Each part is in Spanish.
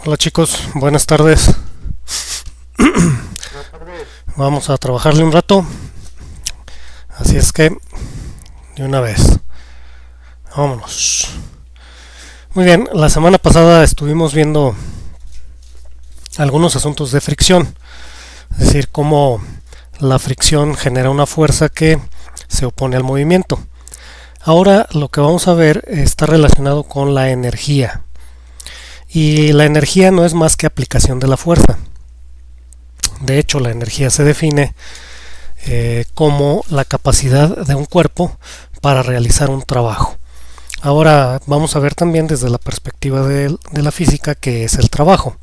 Hola chicos, buenas tardes. Vamos a trabajarle un rato. Así es que, de una vez, vámonos. Muy bien, la semana pasada estuvimos viendo algunos asuntos de fricción. Es decir, cómo la fricción genera una fuerza que se opone al movimiento. Ahora lo que vamos a ver está relacionado con la energía. Y la energía no es más que aplicación de la fuerza. De hecho, la energía se define como la capacidad de un cuerpo para realizar un trabajo. Ahora vamos a ver también desde la perspectiva de la física qué es el trabajo.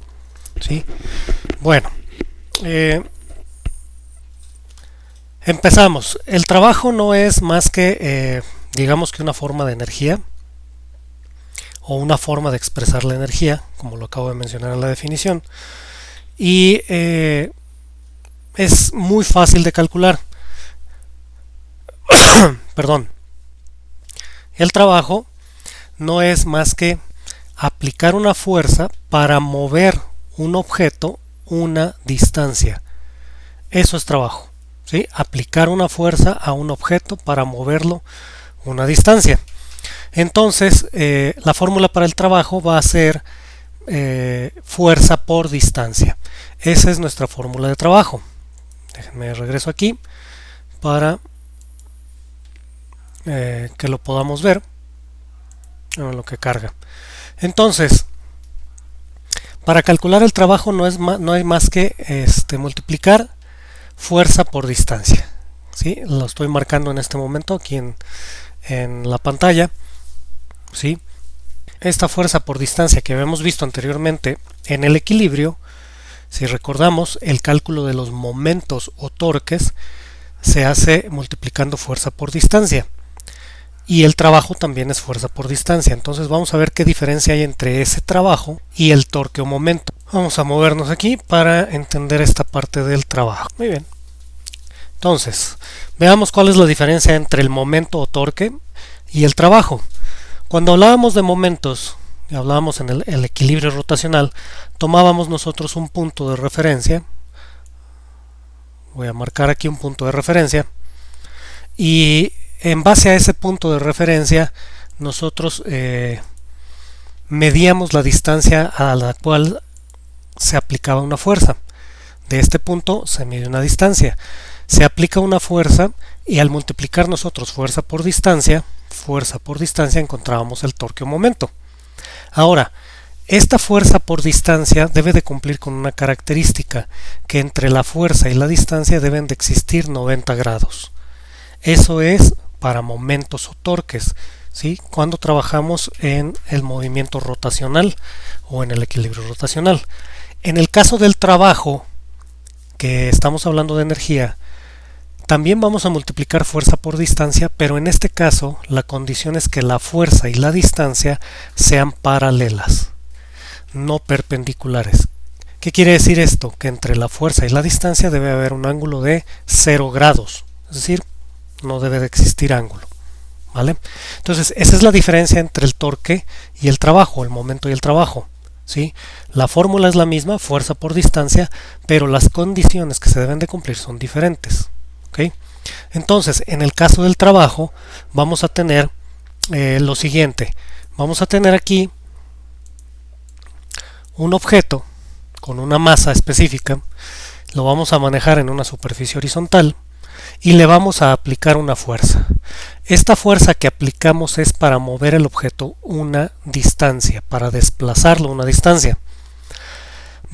¿Sí? Bueno, empezamos. El trabajo no es más que, digamos que una forma de energía o una forma de expresar la energía, como lo acabo de mencionar en la definición, y es muy fácil de calcular. Perdón. El trabajo no es más que aplicar una fuerza para mover un objeto una distancia. Eso es trabajo, ¿sí? Aplicar una fuerza a un objeto para moverlo una distancia. Entonces, la fórmula para el trabajo va a ser fuerza por distancia. Esa es nuestra fórmula de trabajo. Déjenme regreso aquí para que lo podamos ver en lo que carga. Entonces, para calcular el trabajo no hay más que multiplicar fuerza por distancia. ¿Sí? Lo estoy marcando en este momento aquí en la pantalla. ¿Sí? Esta fuerza por distancia que habíamos visto anteriormente en el equilibrio, si recordamos, el cálculo de los momentos o torques se hace multiplicando fuerza por distancia, y el trabajo también es fuerza por distancia. Entonces vamos a ver qué diferencia hay entre ese trabajo y el torque o momento. Vamos a movernos aquí para entender esta parte del trabajo. Muy bien. Entonces, veamos cuál es la diferencia entre el momento o torque y el trabajo. Cuando hablábamos de momentos, y hablábamos en el equilibrio rotacional, tomábamos nosotros un punto de referencia. Voy a marcar aquí un punto de referencia. Y en base a ese punto de referencia, nosotros medíamos la distancia a la cual se aplicaba una fuerza. De este punto se mide una distancia. Se aplica una fuerza y al multiplicar nosotros fuerza por distancia encontrábamos el torque o momento. Ahora, esta fuerza por distancia debe de cumplir con una característica, que entre la fuerza y la distancia deben de existir 90 grados. Eso es para momentos o torques, ¿sí? Cuando trabajamos en el movimiento rotacional o en el equilibrio rotacional. En el caso del trabajo, que estamos hablando de energía, también vamos a multiplicar fuerza por distancia, pero en este caso la condición es que la fuerza y la distancia sean paralelas, no perpendiculares. ¿Qué quiere decir esto? Que entre la fuerza y la distancia debe haber un ángulo de 0 grados, es decir, no debe de existir ángulo. ¿Vale? Entonces, esa es la diferencia entre el torque y el trabajo, el momento y el trabajo. ¿Sí? La fórmula es la misma, fuerza por distancia, pero las condiciones que se deben de cumplir son diferentes. ¿Okay? Entonces, en el caso del trabajo, vamos a tener lo siguiente. Vamos a tener aquí un objeto con una masa específica, lo vamos a manejar en una superficie horizontal y le vamos a aplicar una fuerza. Esta fuerza que aplicamos es para mover el objeto una distancia, para desplazarlo una distancia.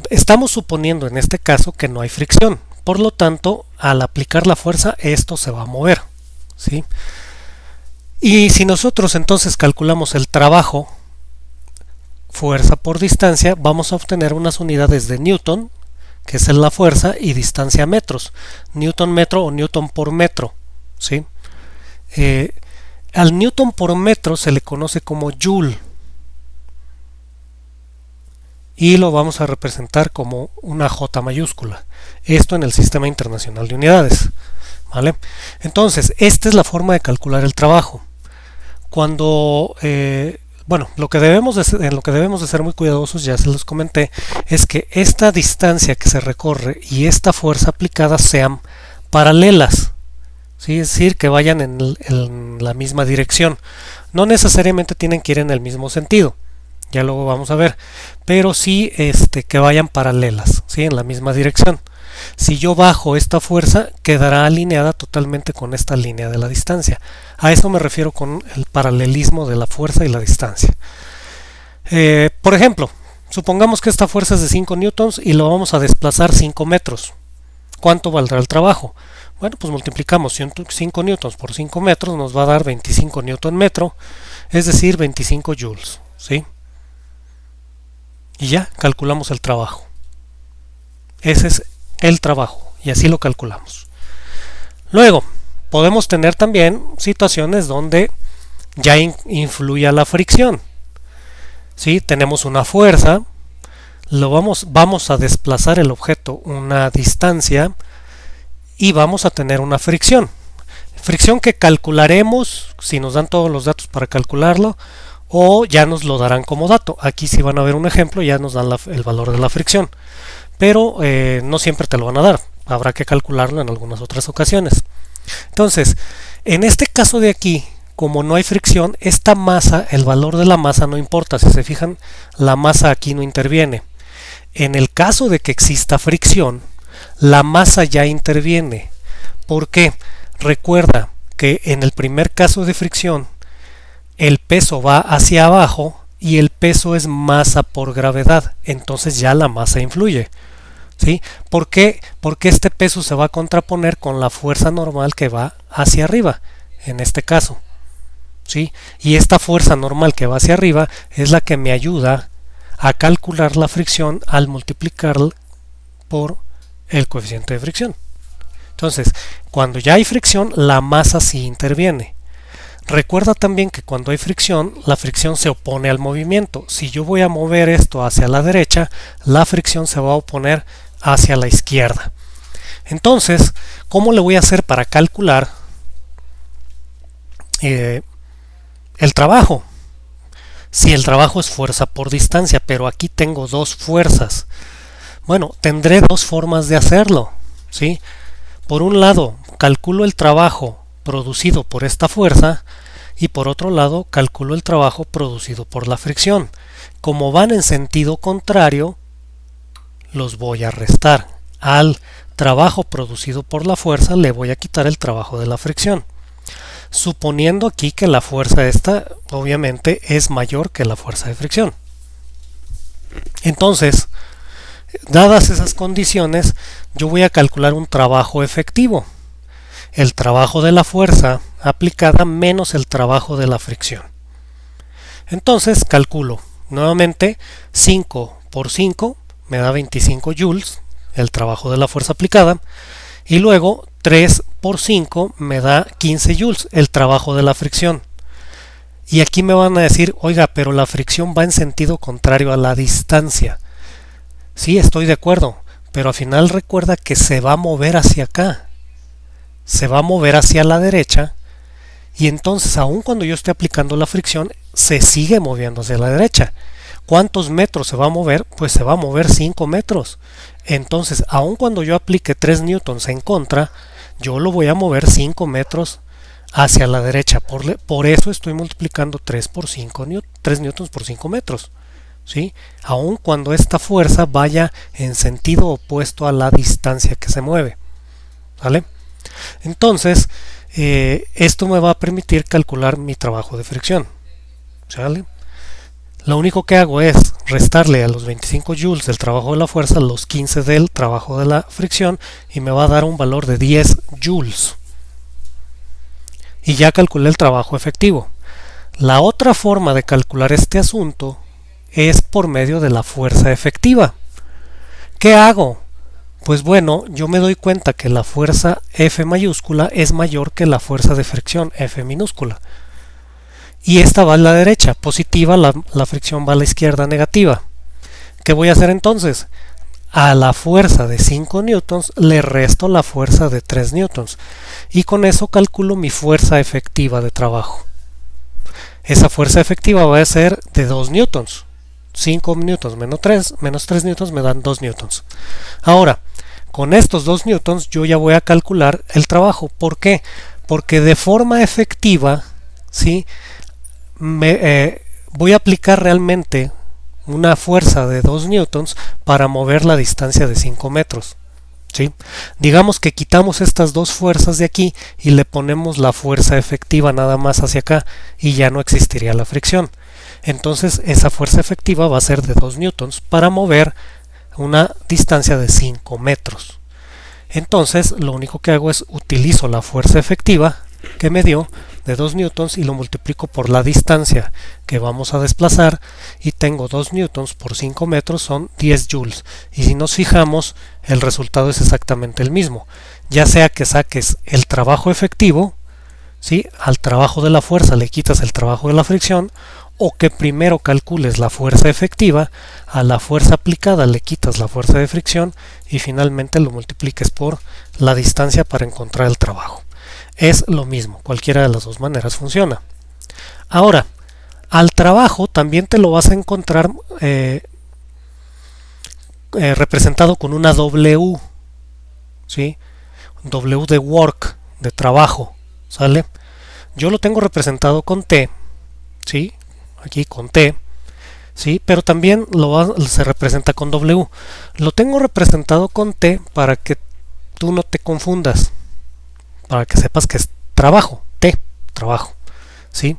Estamos suponiendo en este caso que no hay fricción. Por lo tanto, al aplicar la fuerza, esto se va a mover. ¿Sí? Y si nosotros entonces calculamos el trabajo, fuerza por distancia, vamos a obtener unas unidades de Newton, que es la fuerza, y distancia metros. Newton metro o Newton por metro. ¿Sí? Al Newton por metro se le conoce como Joule. Y lo vamos a representar como una J mayúscula. Esto en el Sistema Internacional de Unidades. ¿Vale? Entonces, esta es la forma de calcular el trabajo. Cuando Bueno, en lo que debemos de ser muy cuidadosos, ya se los comenté, es que esta distancia que se recorre y esta fuerza aplicada sean paralelas, ¿sí? Es decir, que vayan en la misma dirección. No necesariamente tienen que ir en el mismo sentido, ya luego vamos a ver, pero sí que vayan paralelas, ¿sí? En la misma dirección. Si yo bajo esta fuerza, quedará alineada totalmente con esta línea de la distancia. A eso me refiero con el paralelismo de la fuerza y la distancia. Por ejemplo, supongamos que esta fuerza es de 5 newtons y lo vamos a desplazar 5 metros. ¿Cuánto valdrá el trabajo? Bueno, pues multiplicamos 5 newtons por 5 metros, nos va a dar 25 newton metro, es decir, 25 joules, ¿sí? Y ya calculamos el trabajo. Ese es el trabajo y así lo calculamos. Luego, podemos tener también situaciones donde ya influya la fricción. ¿Sí? Tenemos una fuerza, vamos a desplazar el objeto una distancia y vamos a tener una fricción. Fricción que calcularemos si nos dan todos los datos para calcularlo o ya nos lo darán como dato. Aquí si van a ver un ejemplo ya nos dan el valor de la fricción. Pero no siempre te lo van a dar, habrá que calcularlo en algunas otras ocasiones. Entonces, en este caso de aquí, como no hay fricción, esta masa, el valor de la masa no importa. Si se fijan, la masa aquí no interviene. En el caso de que exista fricción, la masa ya interviene. ¿Por qué? Recuerda que en el primer caso de fricción, el peso va hacia abajo y el peso es masa por gravedad, entonces ya la masa influye. ¿Sí? ¿Por qué? Porque este peso se va a contraponer con la fuerza normal que va hacia arriba, en este caso. ¿Sí? Y esta fuerza normal que va hacia arriba es la que me ayuda a calcular la fricción al multiplicar por el coeficiente de fricción. Entonces, cuando ya hay fricción, la masa sí interviene. Recuerda también que cuando hay fricción, la fricción se opone al movimiento. Si yo voy a mover esto hacia la derecha, la fricción se va a oponer hacia la izquierda. Entonces, ¿cómo le voy a hacer para calcular el trabajo? Si el trabajo es fuerza por distancia, pero aquí tengo dos fuerzas. Bueno, tendré dos formas de hacerlo, ¿sí? Por un lado, calculo el trabajo producido por esta fuerza y por otro lado, calculo el trabajo producido por la fricción. Como van en sentido contrario, los voy a restar. Al trabajo producido por la fuerza le voy a quitar el trabajo de la fricción. Suponiendo aquí que la fuerza esta obviamente es mayor que la fuerza de fricción. Entonces, dadas esas condiciones, yo voy a calcular un trabajo efectivo. El trabajo de la fuerza aplicada menos el trabajo de la fricción. Entonces calculo nuevamente 5 por 5 me da 25 joules, el trabajo de la fuerza aplicada, y luego 3 por 5 me da 15 joules, el trabajo de la fricción. Y aquí me van a decir, oiga, pero la fricción va en sentido contrario a la distancia. Sí, estoy de acuerdo, pero al final recuerda que se va a mover hacia acá. Se va a mover hacia la derecha y entonces aun cuando yo esté aplicando la fricción se sigue moviendo hacia la derecha. ¿Cuántos metros se va a mover? Pues se va a mover 5 metros. Entonces aun cuando yo aplique 3 newtons en contra, yo lo voy a mover 5 metros hacia la derecha. Por eso estoy multiplicando 3 newtons por 5 metros. ¿Sí? Aun cuando esta fuerza vaya en sentido opuesto a la distancia que se mueve. ¿Vale? Entonces, esto me va a permitir calcular mi trabajo de fricción. ¿Sale? Lo único que hago es restarle a los 25 joules del trabajo de la fuerza los 15 del trabajo de la fricción y me va a dar un valor de 10 joules. Y ya calculé el trabajo efectivo. La otra forma de calcular este asunto es por medio de la fuerza efectiva. ¿Qué hago? Pues bueno, yo me doy cuenta que la fuerza F mayúscula es mayor que la fuerza de fricción F minúscula. Y esta va a la derecha, positiva, la fricción va a la izquierda, negativa. ¿Qué voy a hacer entonces? A la fuerza de 5 newtons le resto la fuerza de 3 newtons. Y con eso calculo mi fuerza efectiva de trabajo. esa fuerza efectiva va a ser de 2 newtons. 5 newtons menos 3 newtons me dan 2 newtons. Ahora, con estos 2 newtons yo ya voy a calcular el trabajo. ¿Por qué? Porque de forma efectiva, ¿sí? Voy a aplicar realmente una fuerza de 2 newtons para mover la distancia de 5 metros. ¿Sí? Digamos que quitamos estas dos fuerzas de aquí y le ponemos la fuerza efectiva nada más hacia acá y ya no existiría la fricción. Entonces esa fuerza efectiva va a ser de 2 newtons para mover una distancia de 5 metros. Entonces lo único que hago es utilizo la fuerza efectiva que me dio de 2 newtons y lo multiplico por la distancia que vamos a desplazar y tengo 2 newtons por 5 metros son 10 joules. Y si nos fijamos, el resultado es exactamente el mismo. Ya sea que saques el trabajo efectivo, ¿sí? Al trabajo de la fuerza le quitas el trabajo de la fricción, o que primero calcules la fuerza efectiva, a la fuerza aplicada le quitas la fuerza de fricción y finalmente lo multipliques por la distancia para encontrar el trabajo. Es lo mismo, cualquiera de las dos maneras funciona. Ahora, al trabajo también te lo vas a encontrar representado con una W, ¿sí? W de work, de trabajo, ¿sale? Yo lo tengo representado con T, ¿sí? Aquí con T, ¿sí? Pero también se representa con W. Lo tengo representado con T para que tú no te confundas, para que sepas que es trabajo, T, trabajo, ¿sí?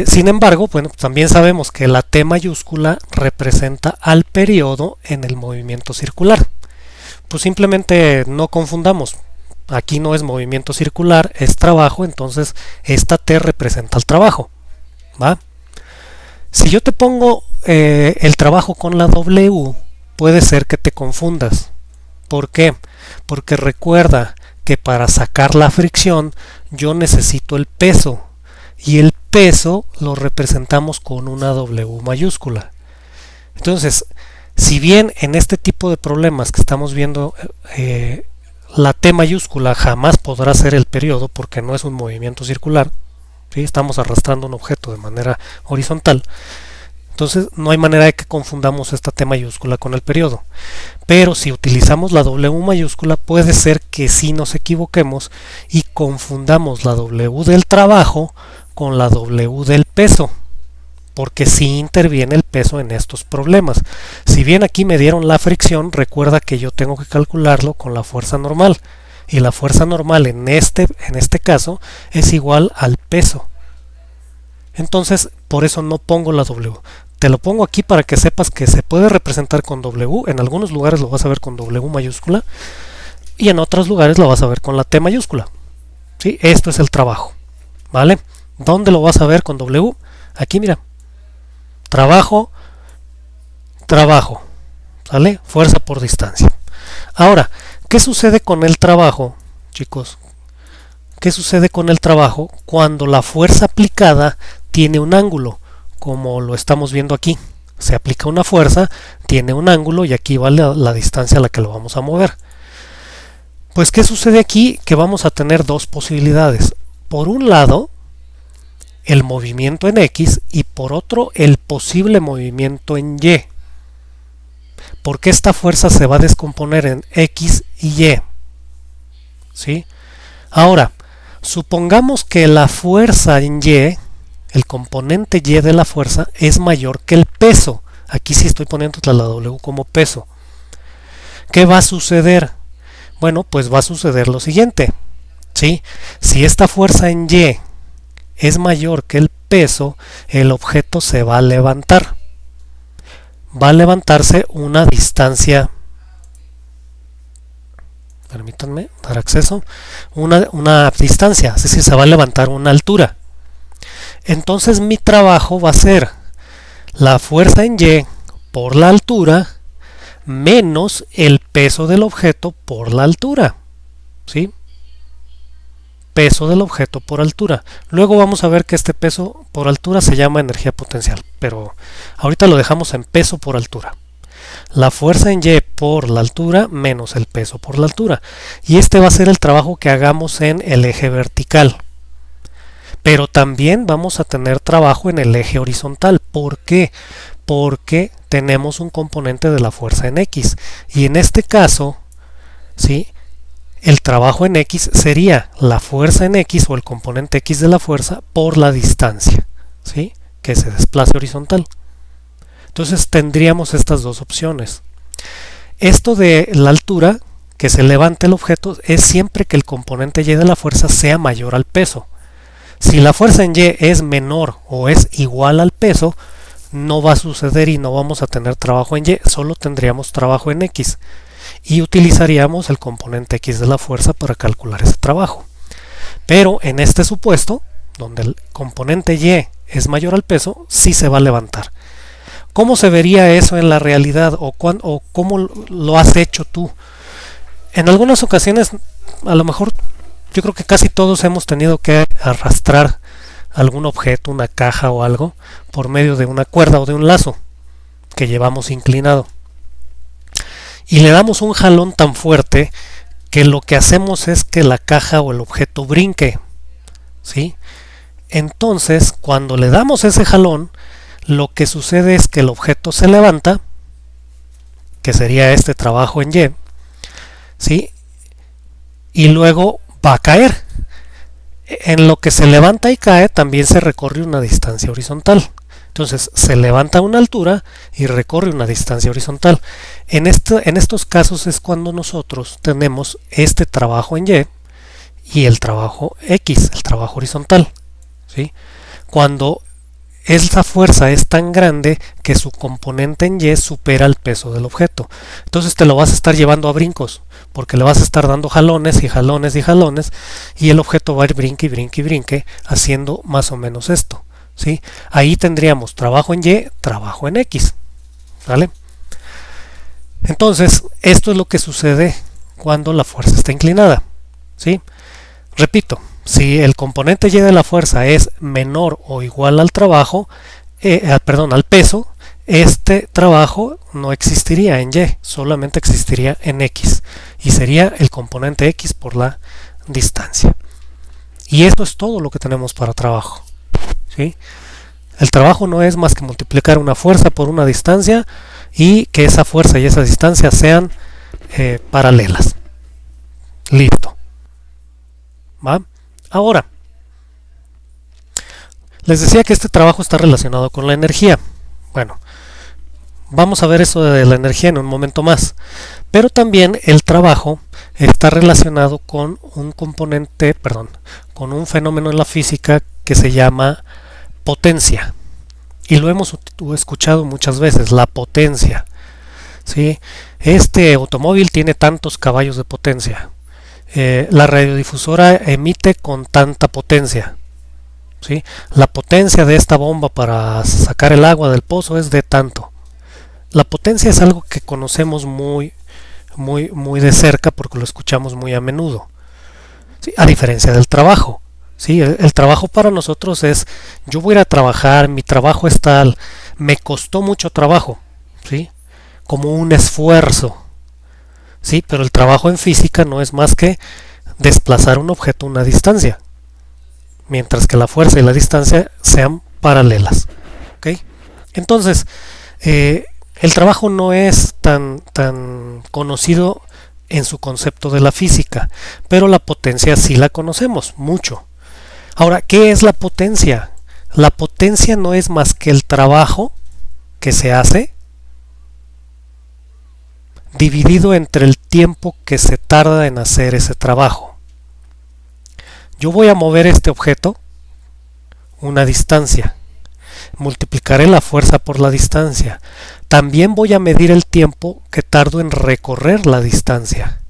Sin embargo, bueno, también sabemos que la T mayúscula representa al periodo en el movimiento circular. Pues simplemente no confundamos. Aquí no es movimiento circular, es trabajo, entonces esta T representa el trabajo, ¿va? Si yo te pongo el trabajo con la W, puede ser que te confundas. ¿Por qué? Porque recuerda que para sacar la fricción yo necesito el peso y el peso lo representamos con una W mayúscula. Entonces, si bien en este tipo de problemas que estamos viendo la T mayúscula jamás podrá ser el periodo porque no es un movimiento circular, ¿sí? Estamos arrastrando un objeto de manera horizontal. Entonces no hay manera de que confundamos esta T mayúscula con el periodo. Pero si utilizamos la W mayúscula puede ser que sí nos equivoquemos y confundamos la W del trabajo con la W del peso. Porque sí interviene el peso en estos problemas. Si bien aquí me dieron la fricción, recuerda que yo tengo que calcularlo con la fuerza normal. Y la fuerza normal en este caso es igual al peso. Entonces por eso no pongo la W. Te lo pongo aquí para que sepas que se puede representar con W. En algunos lugares lo vas a ver con W mayúscula y en otros lugares lo vas a ver con la T mayúscula. ¿Sí? Esto es el trabajo, ¿vale? ¿Dónde lo vas a ver con W? Aquí mira. Trabajo, trabajo, ¿sale? Fuerza por distancia. Ahora, ¿qué sucede con el trabajo, chicos? ¿Qué sucede con el trabajo cuando la fuerza aplicada tiene un ángulo? Como lo estamos viendo aquí. Se aplica una fuerza, tiene un ángulo y aquí va la distancia a la que lo vamos a mover. Pues ¿qué sucede aquí? Que vamos a tener dos posibilidades. Por un lado, el movimiento en X y por otro, el posible movimiento en Y. Porque esta fuerza se va a descomponer en X y Y. ¿Sí? Ahora, supongamos que la fuerza en Y, el componente Y de la fuerza, es mayor que el peso. Aquí sí estoy poniendo la W como peso. ¿Qué va a suceder? Bueno, pues va a suceder lo siguiente. ¿Sí? Si esta fuerza en Y es mayor que el peso, el objeto se va a levantar. Va a levantarse una distancia, permítanme dar acceso, una distancia, es decir, se va a levantar una altura. Entonces mi trabajo va a ser la fuerza en Y por la altura menos el peso del objeto por la altura, ¿sí? Peso del objeto por altura. Luego vamos a ver que este peso por altura se llama energía potencial, pero ahorita lo dejamos en peso por altura. La fuerza en Y por la altura menos el peso por la altura. Y este va a ser el trabajo que hagamos en el eje vertical. pero también vamos a tener trabajo en el eje horizontal. ¿Por qué? Porque tenemos un componente de la fuerza en X. Y en este caso, ¿sí?, el trabajo en X sería la fuerza en X o el componente X de la fuerza por la distancia, ¿sí?, que se desplace horizontal. Entonces tendríamos estas dos opciones. Esto de la altura, que se levante el objeto, es siempre que el componente Y de la fuerza sea mayor al peso. Si la fuerza en Y es menor o es igual al peso, no va a suceder y no vamos a tener trabajo en Y, solo tendríamos trabajo en X. Y utilizaríamos el componente X de la fuerza para calcular ese trabajo. Pero en este supuesto, donde el componente Y es mayor al peso, sí se va a levantar. ¿Cómo se vería eso en la realidad o cómo lo has hecho tú? En algunas ocasiones, a lo mejor, yo creo que casi todos hemos tenido que arrastrar algún objeto, una caja o algo, por medio de una cuerda o de un lazo que llevamos inclinado. Y le damos un jalón tan fuerte que lo que hacemos es que la caja o el objeto brinque, ¿sí? Entonces, cuando le damos ese jalón, lo que sucede es que el objeto se levanta, que sería este trabajo en Y, ¿sí?, y luego va a caer. En lo que se levanta y cae también se recorre una distancia horizontal. Entonces se levanta a una altura y recorre una distancia horizontal. En estos casos es cuando nosotros tenemos este trabajo en y el trabajo X, el trabajo horizontal, ¿sí? Cuando esa fuerza es tan grande que su componente en Y supera el peso del objeto. Entonces te lo vas a estar llevando a brincos, porque le vas a estar dando jalones y jalones y jalones, y el objeto va a ir brinque y brinque y brinque, haciendo más o menos esto, ¿sí? Ahí tendríamos trabajo en Y, trabajo en X, ¿vale? Entonces, esto es lo que sucede cuando la fuerza está inclinada, ¿sí? Repito, si el componente Y de la fuerza es menor o igual al trabajo, al peso, este trabajo no existiría en Y, solamente existiría en X, y sería el componente X por la distancia. Y eso es todo lo que tenemos para trabajo, ¿sí? El trabajo no es más que multiplicar una fuerza por una distancia y que esa fuerza y esa distancia sean paralelas. Listo. ¿Va? Ahora, les decía que este trabajo está relacionado con la energía. Bueno, vamos a ver eso de la energía en un momento más. Pero también el trabajo está relacionado con con un fenómeno en la física que se llama potencia. Y lo hemos escuchado muchas veces, la potencia, ¿sí? Este automóvil tiene tantos caballos de potencia. La radiodifusora emite con tanta potencia, ¿sí? La potencia de esta bomba para sacar el agua del pozo es de tanto. La potencia es algo que conocemos muy de cerca porque lo escuchamos muy a menudo, ¿sí? A diferencia del trabajo, ¿sí? El trabajo para nosotros es: yo voy a ir a trabajar, mi trabajo es tal, me costó mucho trabajo, ¿sí?, como un esfuerzo. Sí, pero el trabajo en física no es más que desplazar un objeto a una distancia, mientras que la fuerza y la distancia sean paralelas, ¿okay? Entonces, el trabajo no es tan conocido en su concepto de la física, pero la potencia sí la conocemos mucho. Ahora, ¿qué es la potencia? La potencia no es más que el trabajo que se hace dividido entre el tiempo que se tarda en hacer ese trabajo. Yo voy a mover este objeto una distancia, multiplicaré la fuerza por la distancia, también voy a medir el tiempo que tardo en recorrer la distancia,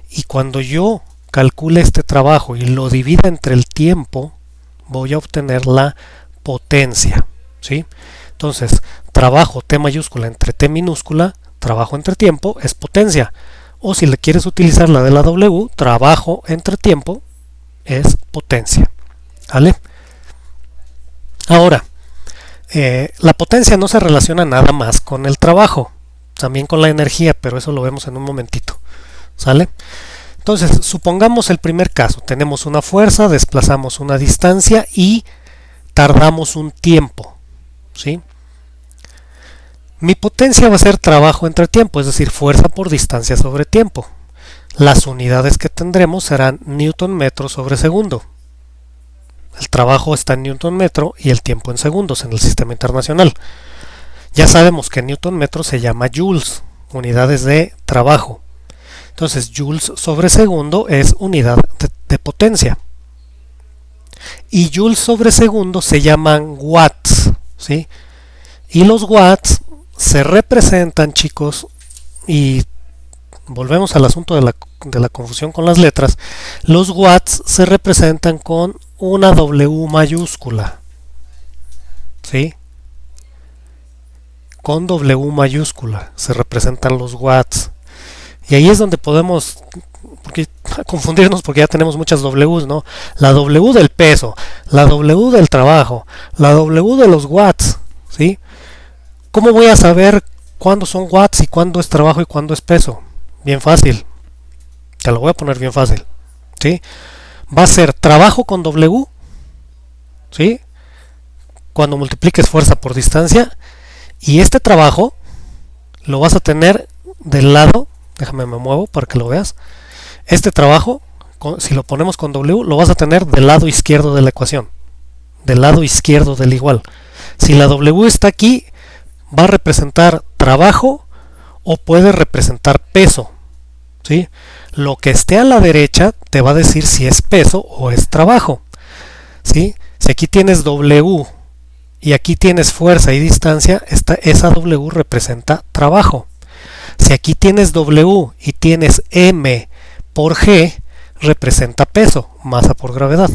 y cuando yo calcule este trabajo y lo divida entre el tiempo, voy a obtener la potencia, ¿sí? Entonces, trabajo T mayúscula entre T minúscula, trabajo entre tiempo es potencia, o si le quieres utilizar la de la W, trabajo entre tiempo es potencia, ¿vale? Ahora, la potencia no se relaciona nada más con el trabajo, también con la energía, pero eso lo vemos en un momentito, ¿sale? Entonces, supongamos el primer caso. Tenemos una fuerza, desplazamos una distancia y tardamos un tiempo. ¿Sí? Mi potencia va a ser trabajo entre tiempo, es decir, fuerza por distancia sobre tiempo. Las unidades que tendremos serán newton metro sobre segundo. El trabajo está en newton metro y el tiempo en segundos en el sistema internacional. Ya sabemos que newton metro se llama joules, unidades de trabajo. Entonces, joules sobre segundo es unidad de potencia. Y joules sobre segundo se llaman watts, ¿sí? Y los watts se representan, chicos, y volvemos al asunto de la confusión con las letras. Los watts se representan con una W mayúscula, ¿sí? Con W mayúscula se representan los watts. Y ahí es donde podemos confundirnos porque ya tenemos muchas Ws, ¿no? La W del peso, la W del trabajo, la W de los watts, ¿sí? ¿Cómo voy a saber cuándo son watts y cuándo es trabajo y cuándo es peso? Bien fácil. Te lo voy a poner bien fácil, ¿sí? Va a ser trabajo con W, ¿sí? Cuando multipliques fuerza por distancia, y este trabajo lo vas a tener del lado, déjame me muevo para que lo veas. Este trabajo, si lo ponemos con W, lo vas a tener del lado izquierdo de la ecuación, del lado izquierdo del igual. Si la W está aquí, va a representar trabajo o puede representar peso, ¿sí? Lo que esté a la derecha te va a decir si es peso o es trabajo, ¿sí? Si aquí tienes W y aquí tienes fuerza y distancia, esa W representa trabajo. Si aquí tienes W y tienes M por G, representa peso, masa por gravedad.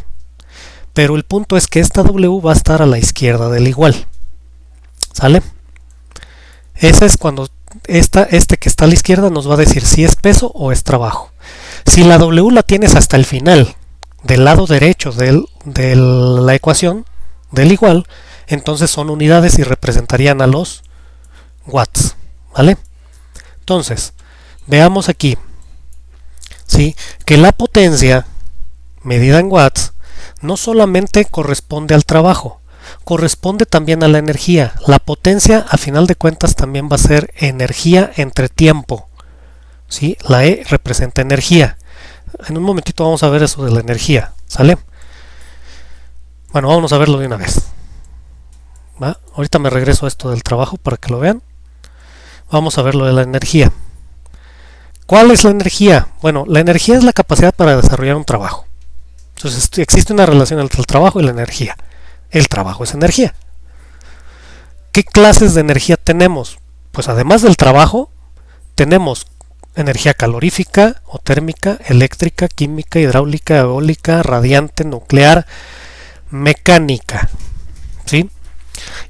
Pero el punto es que esta W va a estar a la izquierda del igual. ¿Sale? Ese es cuando este que está a la izquierda nos va a decir si es peso o es trabajo. Si la W la tienes hasta el final, del lado derecho de la ecuación, del igual, entonces son unidades y representarían a los watts. ¿Vale? Entonces, veamos aquí, ¿sí? Que la potencia medida en watts no solamente corresponde al trabajo, corresponde también a la energía. La potencia, a final de cuentas, también va a ser energía entre tiempo, ¿sí? La E representa energía. En un momentito vamos a ver eso de la energía, ¿sale? Bueno, vamos a verlo de una vez. ¿Va? Ahorita me regreso a esto del trabajo para que lo vean. Vamos a ver lo de la energía. ¿Cuál es la energía? Bueno, la energía es la capacidad para desarrollar un trabajo. Entonces existe una relación entre el trabajo y la energía. El trabajo es energía. ¿Qué clases de energía tenemos? Pues además del trabajo, tenemos energía calorífica o térmica, eléctrica, química, hidráulica, eólica, radiante, nuclear, mecánica, ¿sí?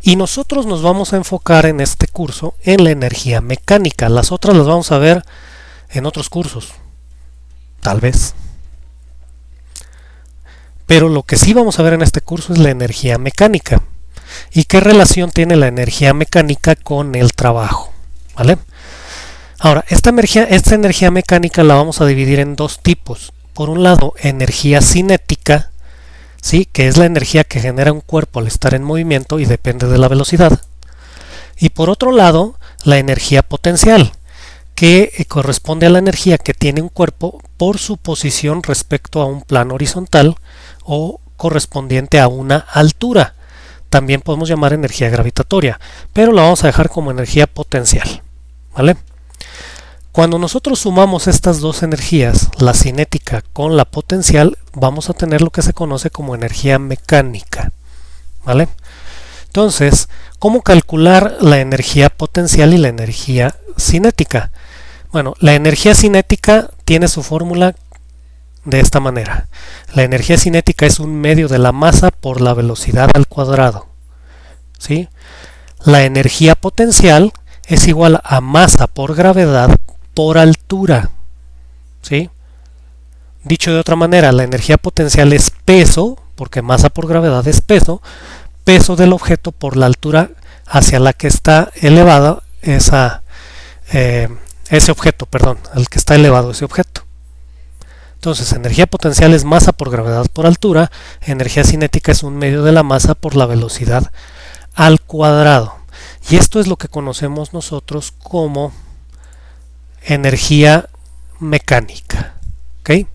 Y nosotros nos vamos a enfocar en este curso en la energía mecánica. Las otras las vamos a ver en otros cursos, tal vez. Pero lo que sí vamos a ver en este curso es la energía mecánica. ¿Y qué relación tiene la energía mecánica con el trabajo? ¿Vale? Ahora, esta energía mecánica la vamos a dividir en dos tipos. Por un lado, energía cinética, ¿sí? Que es la energía que genera un cuerpo al estar en movimiento y depende de la velocidad. Y por otro lado, la energía potencial, que corresponde a la energía que tiene un cuerpo por su posición respecto a un plano horizontal o correspondiente a una altura. También podemos llamar energía gravitatoria, pero la vamos a dejar como energía potencial, ¿vale? Cuando nosotros sumamos estas dos energías, la cinética con la potencial, vamos a tener lo que se conoce como energía mecánica, ¿vale? Entonces, ¿cómo calcular la energía potencial y la energía cinética? Bueno, la energía cinética tiene su fórmula de esta manera. La energía cinética es un medio de la masa por la velocidad al cuadrado, ¿sí? La energía potencial es igual a masa por gravedad por altura, ¿sí? Dicho de otra manera, la energía potencial es peso, porque masa por gravedad es peso, peso del objeto por la altura hacia la que está elevado ese objeto, perdón, al que está elevado ese objeto. Entonces, energía potencial es masa por gravedad por altura, energía cinética es un medio de la masa por la velocidad al cuadrado. Y esto es lo que conocemos nosotros como energía mecánica. ¿Ok?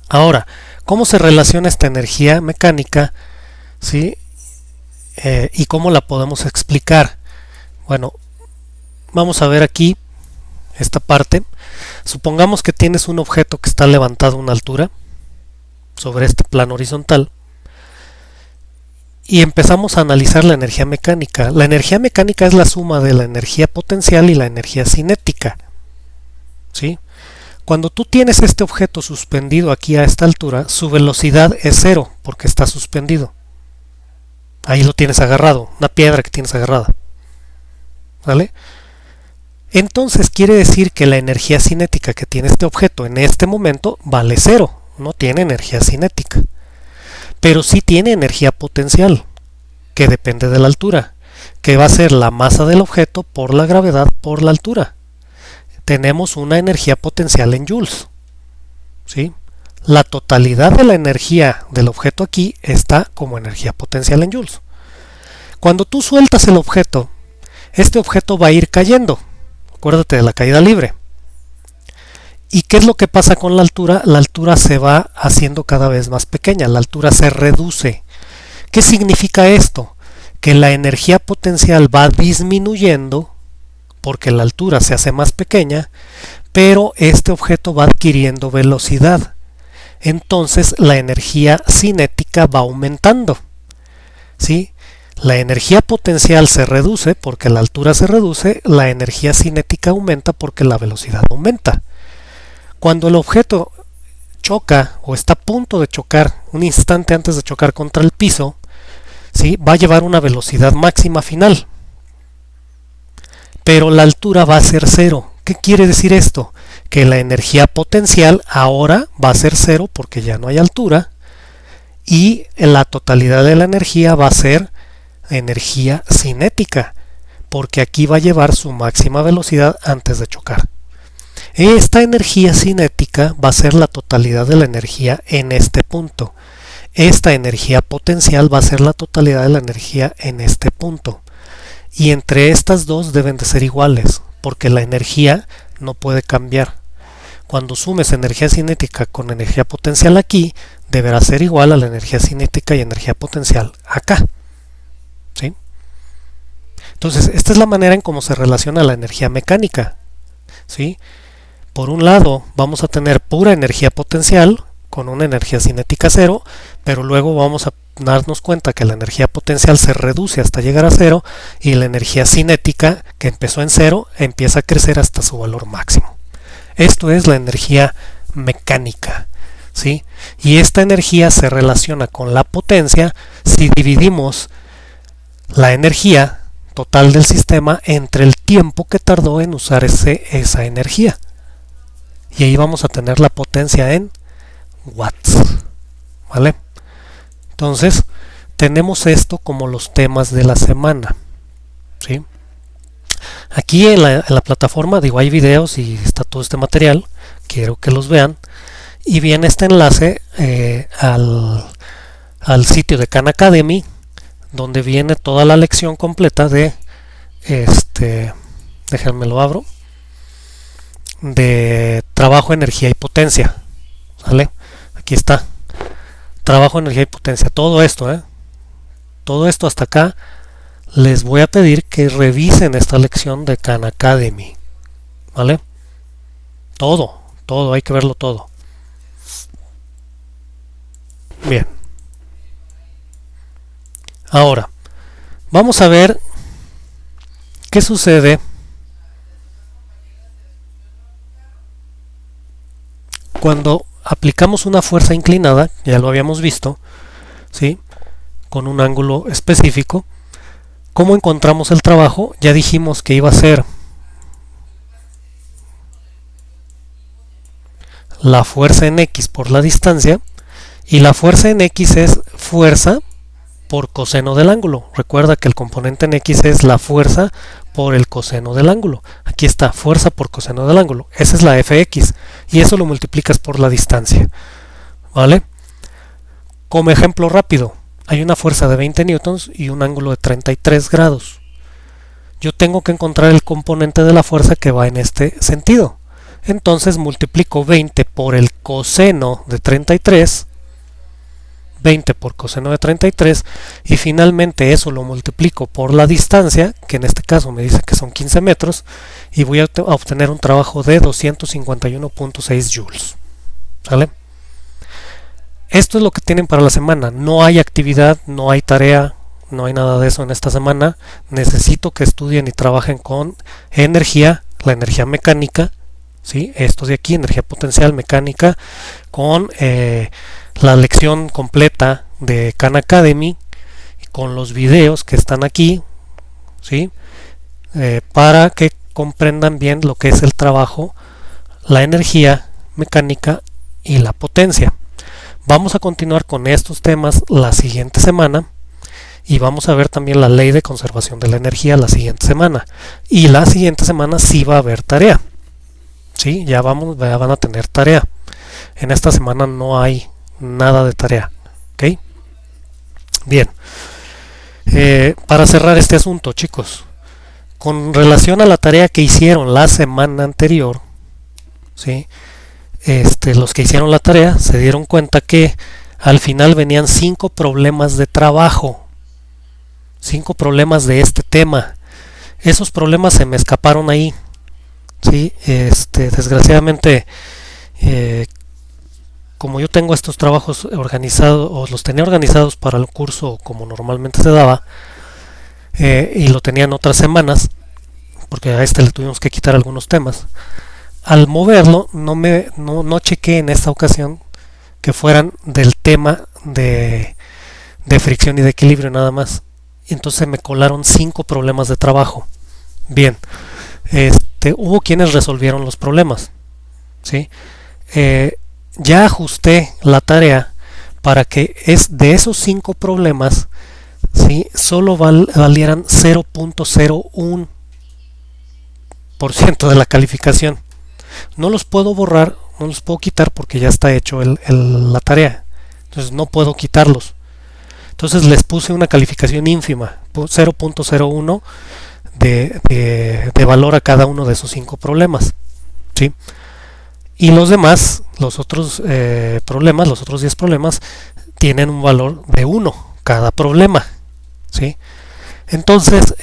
Ahora, ¿cómo se relaciona esta energía mecánica? ¿Sí? ¿Y cómo la podemos explicar? Bueno, vamos a ver aquí esta parte. Supongamos que tienes un objeto que está levantado a una altura sobre este plano horizontal y empezamos a analizar la energía mecánica. La energía mecánica es la suma de la energía potencial y la energía cinética. ¿Sí? Cuando tú tienes este objeto suspendido aquí a esta altura, su velocidad es cero porque está suspendido. Ahí lo tienes agarrado, una piedra que tienes agarrada. ¿Vale? Entonces quiere decir que la energía cinética que tiene este objeto en este momento vale cero, no tiene energía cinética. Pero sí tiene energía potencial, que depende de la altura, que va a ser la masa del objeto por la gravedad por la altura. Tenemos una energía potencial en joules. ¿Sí? La totalidad de la energía del objeto aquí está como energía potencial en joules. Cuando tú sueltas el objeto, este objeto va a ir cayendo. Acuérdate de la caída libre. ¿Y qué es lo que pasa con la altura? La altura se va haciendo cada vez más pequeña, la altura se reduce. ¿Qué significa esto? Que la energía potencial va disminuyendo porque la altura se hace más pequeña, pero este objeto va adquiriendo velocidad. Entonces la energía cinética va aumentando. ¿Sí? La energía potencial se reduce porque la altura se reduce, la energía cinética aumenta porque la velocidad aumenta. Cuando el objeto choca o está a punto de chocar, un instante antes de chocar contra el piso, ¿sí? Va a llevar una velocidad máxima final. Pero la altura va a ser cero. ¿Qué quiere decir esto? Que la energía potencial ahora va a ser cero porque ya no hay altura y la totalidad de la energía va a ser energía cinética porque aquí va a llevar su máxima velocidad antes de chocar. Esta energía cinética va a ser la totalidad de la energía en este punto. Esta energía potencial va a ser la totalidad de la energía en este punto. Y entre estas dos deben de ser iguales, porque la energía no puede cambiar. Cuando sumes energía cinética con energía potencial aquí, deberá ser igual a la energía cinética y energía potencial acá. ¿Sí? Entonces, esta es la manera en cómo se relaciona la energía mecánica. ¿Sí? Por un lado, vamos a tener pura energía potencial con una energía cinética cero, pero luego vamos a darnos cuenta que la energía potencial se reduce hasta llegar a cero y la energía cinética, que empezó en cero, empieza a crecer hasta su valor máximo. Esto es la energía mecánica. ¿Sí? Y esta energía se relaciona con la potencia si dividimos la energía total del sistema entre el tiempo que tardó en usar esa energía. Y ahí vamos a tener la potencia en watts. ¿Vale? Entonces, tenemos esto como los temas de la semana. ¿Sí? Aquí en la plataforma, digo, hay videos y está todo este material. Quiero que los vean. Y viene este enlace al sitio de Khan Academy, donde viene toda la lección completa de déjenme lo abro, de trabajo, energía y potencia. ¿Vale? Aquí está. Trabajo, energía y potencia. Todo esto, todo esto hasta acá. Les voy a pedir que revisen esta lección de Khan Academy. ¿Vale? Todo, hay que verlo todo. Bien. Ahora, vamos a ver qué sucede cuando aplicamos una fuerza inclinada, ya lo habíamos visto, ¿sí? Con un ángulo específico. ¿Cómo encontramos el trabajo? Ya dijimos que iba a ser la fuerza en X por la distancia, y la fuerza en X es fuerza por coseno del ángulo. Recuerda que el componente en X es la fuerza por el coseno del ángulo. Aquí está, fuerza por coseno del ángulo. Esa es la Fx y eso lo multiplicas por la distancia. ¿Vale? Como ejemplo rápido, hay una fuerza de 20 newtons y un ángulo de 33 grados. Yo tengo que encontrar el componente de la fuerza que va en este sentido. Entonces multiplico 20 por el coseno de 33, 20 por coseno de 33, y finalmente eso lo multiplico por la distancia, que en este caso me dice que son 15 metros, y voy a obtener un trabajo de 251.6 joules. ¿Sale? Esto es lo que tienen para la semana. No hay actividad, no hay tarea, no hay nada de eso en esta semana. Necesito que estudien y trabajen con energía, la energía mecánica, ¿sí? Esto de aquí, energía potencial mecánica, con la lección completa de Khan Academy, con los videos que están aquí, ¿sí? Para que comprendan bien lo que es el trabajo, la energía mecánica y la potencia. Vamos a continuar con estos temas la siguiente semana y vamos a ver también la ley de conservación de la energía la siguiente semana. Y la siguiente semana sí va a haber tarea. ¿Sí? Ya van a tener tarea. En esta semana no hay nada de tarea. ¿Ok? Bien. Para cerrar este asunto, chicos, con relación a la tarea que hicieron la semana anterior, ¿sí? Los que hicieron la tarea se dieron cuenta que al final venían 5 problemas de trabajo, 5 problemas de este tema. Esos problemas se me escaparon ahí, ¿sí? Desgraciadamente, como yo tengo estos trabajos organizados, o los tenía organizados para el curso como normalmente se daba, y lo tenían otras semanas, porque a le tuvimos que quitar algunos temas. Al moverlo, no chequé en esta ocasión que fueran del tema de fricción y de equilibrio nada más. Entonces me colaron 5 problemas de trabajo. Bien, hubo quienes resolvieron los problemas, ¿sí? Ya ajusté la tarea para que de esos 5 problemas, ¿sí? Solo valieran 0.01% de la calificación. No los puedo borrar, no los puedo quitar porque ya está hecho la tarea. Entonces no puedo quitarlos. Entonces les puse una calificación ínfima, 0.01 de valor a cada uno de esos 5 problemas. ¿Sí? Y los demás, los otros problemas, los otros 10 problemas, tienen un valor de 1 cada problema. ¿Sí? Entonces,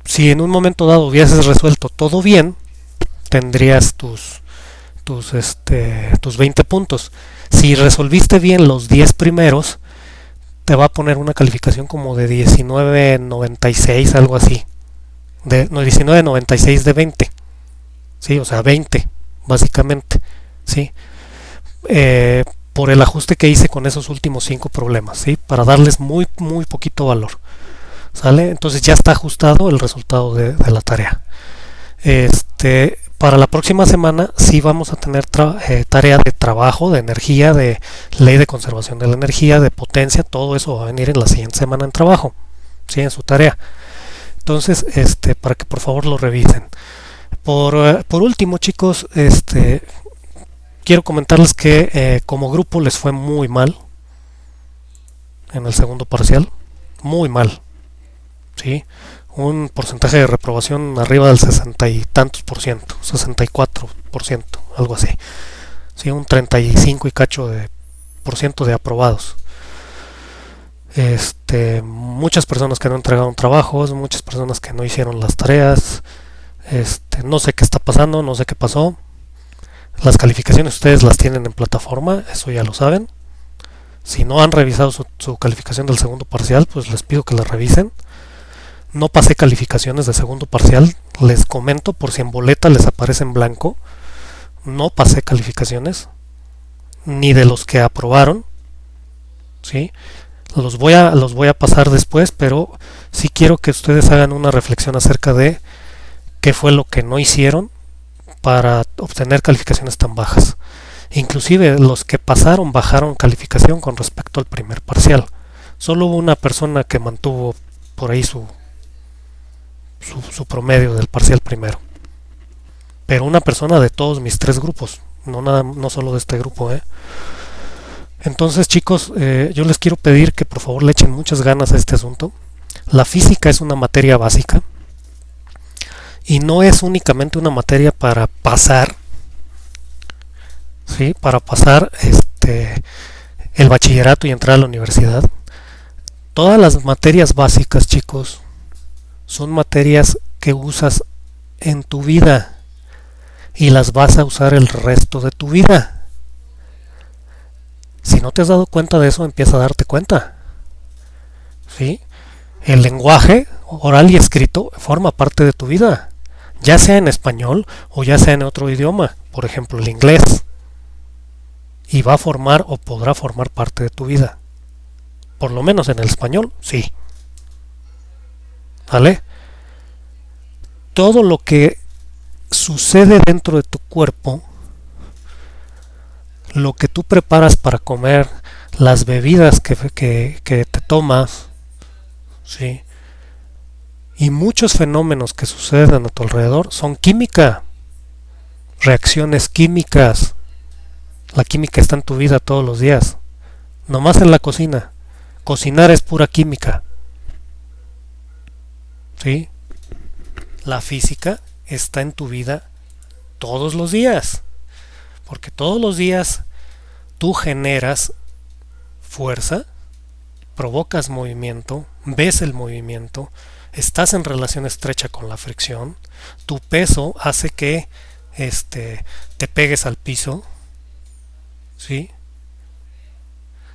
si en un momento dado hubieses resuelto todo bien, tendrías tus 20 puntos. Si resolviste bien los 10 primeros, te va a poner una calificación como de 19.96, algo así. 19.96 de 20. ¿Sí? O sea, 20, básicamente. ¿Sí? Por el ajuste que hice con esos últimos 5 problemas, ¿sí? Para darles muy poquito valor. ¿Sale? Entonces ya está ajustado el resultado de la tarea. Para la próxima semana sí vamos a tener tarea de trabajo, de energía, de ley de conservación de la energía, de potencia. Todo eso va a venir en la siguiente semana en trabajo, ¿sí? En su tarea. Entonces, para que por favor lo revisen. Por último, chicos, quiero comentarles que como grupo les fue muy mal en el segundo parcial. Muy mal. ¿Sí? Un porcentaje de reprobación arriba del 60 y tantos %, 64%, algo así. ¿Sí? Un 35 y cacho de % de aprobados. Muchas personas que no entregaron trabajos, muchas personas que no hicieron las tareas. No sé qué está pasando, no sé qué pasó. Las calificaciones ustedes las tienen en plataforma, eso ya lo saben. Si no han revisado su calificación del segundo parcial, pues les pido que la revisen. No pasé calificaciones de segundo parcial, les comento por si en boleta les aparece en blanco. No pasé calificaciones, ni de los que aprobaron, ¿sí? Los voy a pasar después, pero sí quiero que ustedes hagan una reflexión acerca de qué fue lo que no hicieron para obtener calificaciones tan bajas. Inclusive los que pasaron bajaron calificación con respecto al primer parcial. Solo hubo una persona que mantuvo por ahí su su promedio del parcial primero. Pero una persona de todos mis tres grupos, no solo de este grupo, ¿eh? Entonces, chicos, yo les quiero pedir que por favor le echen muchas ganas a este asunto. La física es una materia básica y no es únicamente una materia para pasar, ¿sí? Para pasar el bachillerato y entrar a la universidad. Todas las materias básicas, chicos, son materias que usas en tu vida y las vas a usar el resto de tu vida. Si no te has dado cuenta de eso, empieza a darte cuenta. ¿Sí? El lenguaje oral y escrito forma parte de tu vida, ya sea en español o ya sea en otro idioma, por ejemplo el inglés, y va a formar o podrá formar parte de tu vida. Por lo menos en el español, sí. ¿Vale? Todo lo que sucede dentro de tu cuerpo, lo que tú preparas para comer, las bebidas que te tomas, ¿sí? Y muchos fenómenos que suceden a tu alrededor son química, reacciones químicas. La química está en tu vida todos los días, no más en la cocina. Cocinar es pura química, ¿sí? La física está en tu vida todos los días, porque todos los días tú generas fuerza, provocas movimiento, ves el movimiento, estás en relación estrecha con la fricción, tu peso hace que te pegues al piso, ¿sí?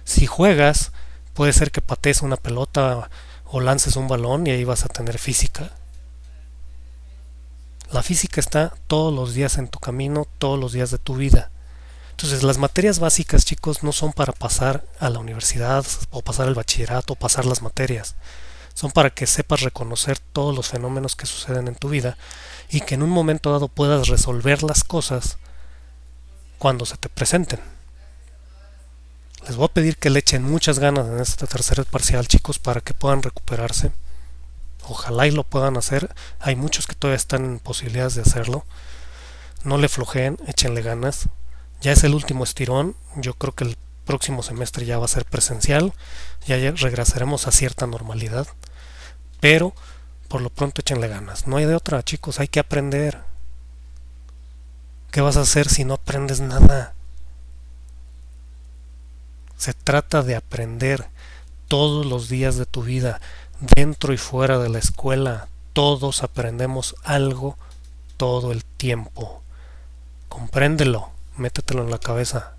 Si juegas, puede ser que patees una pelota o lances un balón y ahí vas a tener física. La física está todos los días en tu camino, todos los días de tu vida. Entonces las materias básicas, chicos, no son para pasar a la universidad o pasar el bachillerato o pasar las materias. Son para que sepas reconocer todos los fenómenos que suceden en tu vida y que en un momento dado puedas resolver las cosas cuando se te presenten. Les voy a pedir que le echen muchas ganas en este tercer parcial, chicos, para que puedan recuperarse. Ojalá y lo puedan hacer. Hay muchos que todavía están en posibilidades de hacerlo. No le flojeen, échenle ganas. Ya es el último estirón. Yo creo que el próximo semestre ya va a ser presencial. Ya regresaremos a cierta normalidad. Pero por lo pronto échenle ganas. No hay de otra, chicos. Hay que aprender. ¿Qué vas a hacer si no aprendes nada? Se trata de aprender todos los días de tu vida, dentro y fuera de la escuela. Todos aprendemos algo todo el tiempo. Compréndelo, métetelo en la cabeza.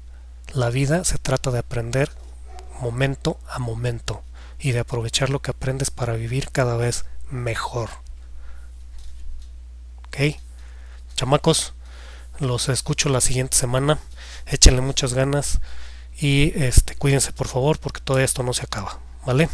La vida se trata de aprender momento a momento y de aprovechar lo que aprendes para vivir cada vez mejor. ¿Ok? Chamacos, los escucho la siguiente semana. Échenle muchas ganas y cuídense por favor porque todo esto no se acaba, ¿vale?